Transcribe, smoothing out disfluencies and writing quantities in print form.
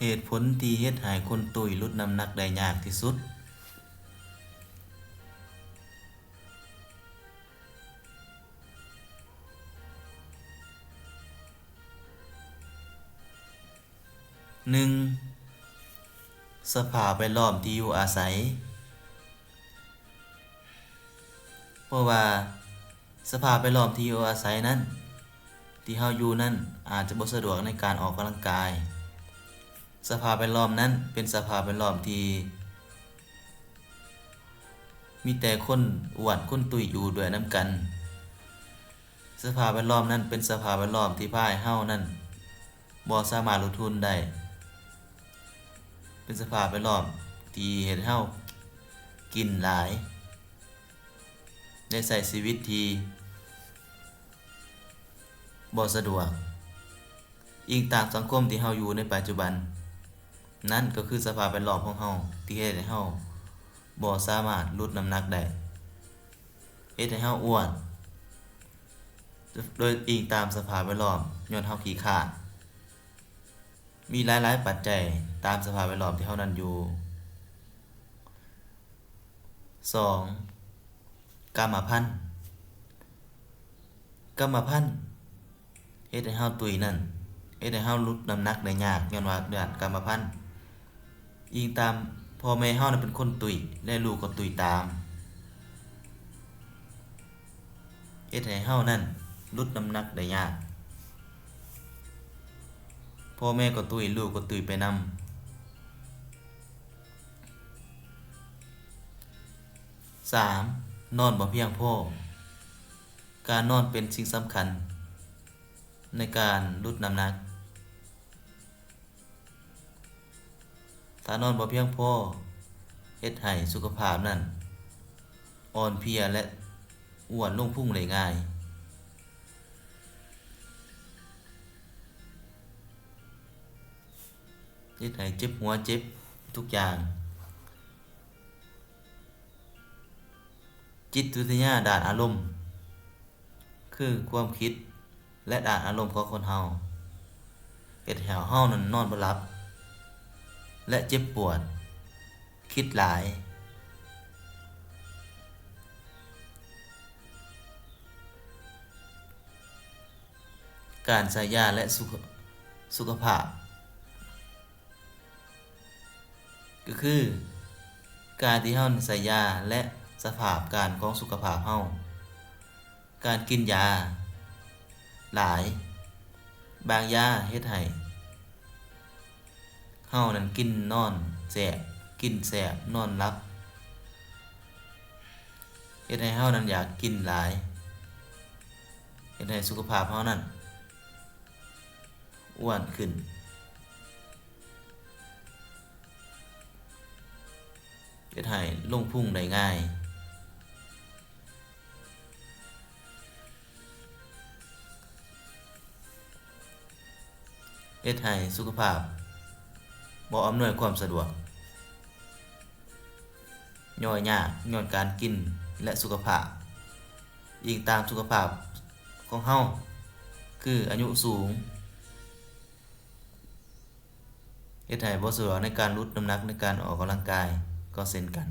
เหตุผลที่เฮ็ดให้คนตุ้ยลดน้ำหนักได้ยากที่สุด1สภาพแวดล้อมที่อยู่อาศัยเพราะว่าสภาพแวดล้อมที่อยู่อาศัยนั้นที่เฮาอยู่นั้นอาจจะบ่สะดวกในการออกกำลังกายสภาพแวดล้อมนั้นเป็นสภาพแวดล้อมที่มีแต่คนอ้วนคนตุ้ยอยู่ด้วยนำกันสภาพแวดล้อมนั้นเป็นสภาพแวดล้อมที่พาให้เฮานั้นบ่สามารถลดทุนได้เป็นสภาพแวดล้อมที่เฮ็ดให้เฮากินหลายได้ใช้ชีวิตที่บ่สะดวกอิงตามสังคมที่เฮาอยู่ในปัจจุบันนั่นก็คือสภาพแวดล้อมของเฮาที่เฮ็ดให้เฮาบ่สามารถลดน้ำหนักได้เฮ็ดให้เฮาอ้วนโดยอิงตามสภาพแวดล้อมย้อนเฮาขี้คร้านมีหลายๆปัจจัยตามสภาพแวดล้อมที่เฮานั้นอยู่2กรรมพันธุ์เฮ็ดให้เฮาตุ้ยนั่นเฮ็ดให้เฮาลดน้ำหนักได้ยากย้อนว่าด้านกรรมพันธุ์อิงตามพ่อแม่เฮานั้นเป็นคนตุ้ยและลูกก็ตุ้ยตามเฮ็ดให้เฮานั้นลดน้ำหนักได้ยากพ่อแม่ก็ตุ้ยลูกก็ตุ้ยไปนำ3นอนบ่เพียงพอการนอนเป็นสิ่งสำคัญในการลดน้ำหนักถ้านอนบ่เพียงพอเฮ็ดให้สุขภาพนั้นอ่อนเพลียและอ้วนลงพุงได้ง่ายเฮ็ดให้เจ็บหัวเจ็บทุกอย่างจิตวิทยาด้านอารมณ์คือความคิดและด้านอารมณ์ของคนเฮาเฮ็ดให้เฮานั้นนอนบ่หลับและเจ็บปวดคิดหลายการใช้ยาและสุขภาพก็คือการที่เฮาใช้ยาและสภาพการของสุขภาพเฮาการกินยาหลายบางยาเฮ็ดให้เฮานั้นกินนอนแซ่บกินแซ่บนอนหลับเฮ็ดให้เฮานั้นอยากกินหลายเฮ็ดให้สุขภาพเฮานั้นอ้วนขึ้นเฮ็ดให้ลงพุงได้ง่ายเฮ็ดให้สุขภาพบ่อำนวยความสะดวกย่อยยากย้อนการกินและสุขภาพอิงตามสุขภาพของเฮาคืออายุสูงเฮ็ดให้บ่สะดวกในการลดน้ำหนักในการออกกำลังกายก็เช่นกัน